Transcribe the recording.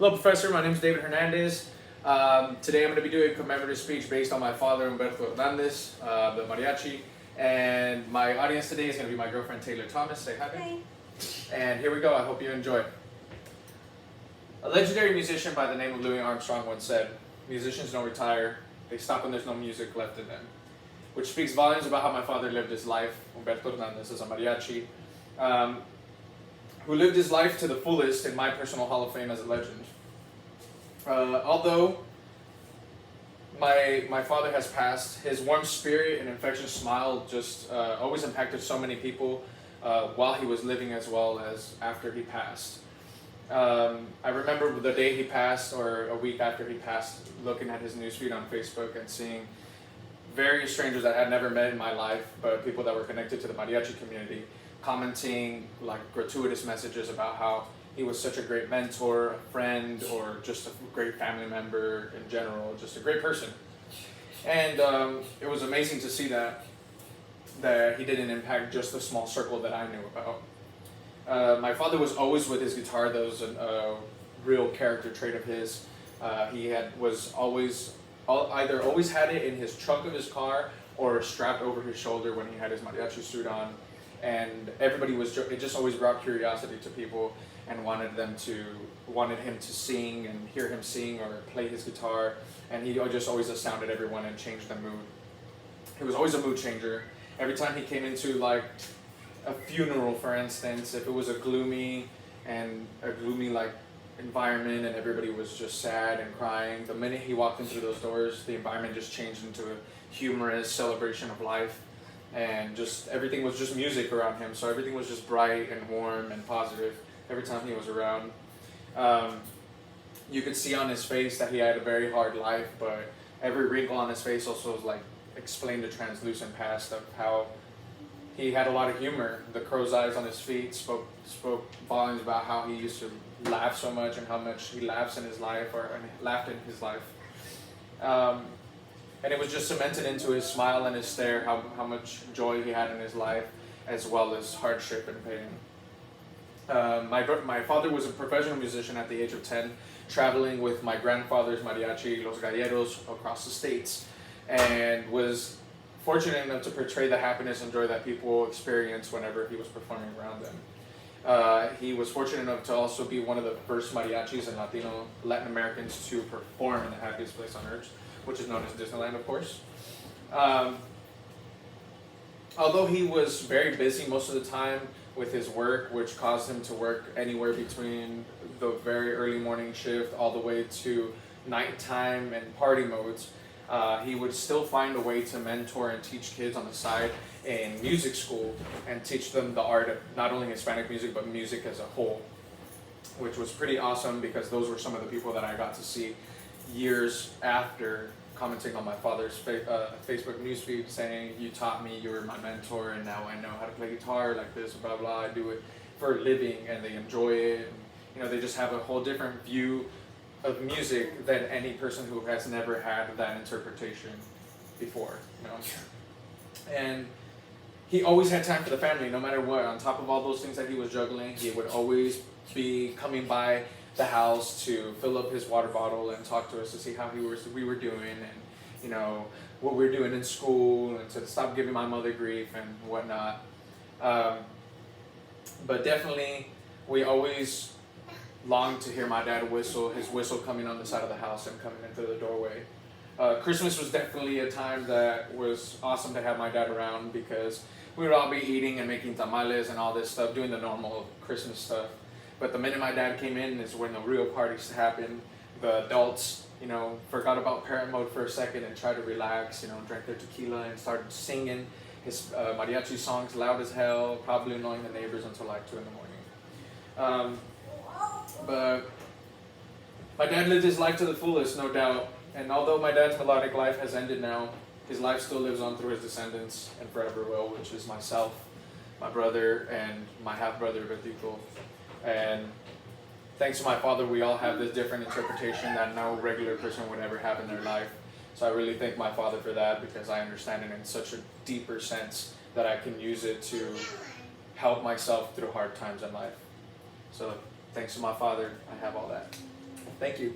Hello, Professor. My name is David Hernandez. Today I'm going to be doing a commemorative speech based on my father, Humberto Hernandez, the mariachi. And my audience today is going to be my girlfriend, Taylor Thomas. Say hi. Hi. And here we go. I hope you enjoy. A legendary musician by the name of Louis Armstrong once said, "Musicians don't retire. They stop when there's no music left in them." Which speaks volumes about how my father lived his life. Humberto Hernandez is a mariachi. Who lived his life to the fullest in my personal Hall of Fame as a legend. Although my father has passed, his warm spirit and infectious smile just always impacted so many people while he was living as well as after he passed. I remember the day he passed, or a week after he passed, looking at his newsfeed on Facebook and seeing various strangers that I had never met in my life, but people that were connected to the mariachi community, commenting like gratuitous messages about how he was such a great mentor, a friend, or just a great family member in general, just a great person. And it was amazing to see that he didn't impact just the small circle that I knew about. My father was always with his guitar. That was a real character trait of his. Was always either always had it in his trunk of his car or strapped over his shoulder when he had his mariachi suit on. And everybody it just always brought curiosity to people and wanted him to sing and hear him sing or play his guitar, and he just always astounded everyone and changed the mood. He was always a mood changer. Every time he came into like a funeral, for instance, if it was a gloomy like environment and everybody was just sad and crying, the minute he walked into those doors, the environment just changed into a humorous celebration of life. And just everything was just music around him, so everything was just bright and warm and positive every time he was around. You could see on his face that he had a very hard life, but every wrinkle on his face also was like explained the translucent past of how he had a lot of humor. The crow's eyes on his feet spoke volumes about how he used to laugh so much and how much he laughs in his life and laughed in his life. And it was just cemented into his smile and his stare how much joy he had in his life, as well as hardship and pain. My father was a professional musician at the age of 10, traveling with my grandfather's mariachi, Los Galleros, across the states, and was fortunate enough to portray the happiness and joy that people experience whenever he was performing around them. He was fortunate enough to also be one of the first mariachis and Latin Americans to perform in the happiest place on earth, which is known as Disneyland, of course. Although he was very busy most of the time with his work, which caused him to work anywhere between the very early morning shift all the way to nighttime and party modes, he would still find a way to mentor and teach kids on the side in music school and teach them the art of not only Hispanic music, but music as a whole, which was pretty awesome because those were some of the people that I got to see years after, commenting on my father's Facebook newsfeed saying, "You taught me, you were my mentor, and now I know how to play guitar like this, blah blah. I do it for a living," and they enjoy it. And, they just have a whole different view of music than any person who has never had that interpretation before. And he always had time for the family, no matter what. On top of all those things that he was juggling, he would always be coming by the house to fill up his water bottle and talk to us to see how we were doing, and what we were doing in school, and to stop giving my mother grief and whatnot. But definitely, we always longed to hear my dad whistle, his whistle coming on the side of the house and coming into the doorway. Christmas was definitely a time that was awesome to have my dad around because we would all be eating and making tamales and all this stuff, doing the normal Christmas stuff. But the minute my dad came in is when the real parties happened. The adults, forgot about parent mode for a second and tried to relax, drank their tequila and started singing his mariachi songs loud as hell, probably annoying the neighbors until like 2 in the morning. But my dad lived his life to the fullest, no doubt. And although my dad's melodic life has ended now, his life still lives on through his descendants and forever will, which is myself, my brother, and my half-brother, Betito. And thanks to my father, we all have this different interpretation that no regular person would ever have in their life. So I really thank my father for that because I understand it in such a deeper sense that I can use it to help myself through hard times in life. So thanks to my father, I have all that. Thank you.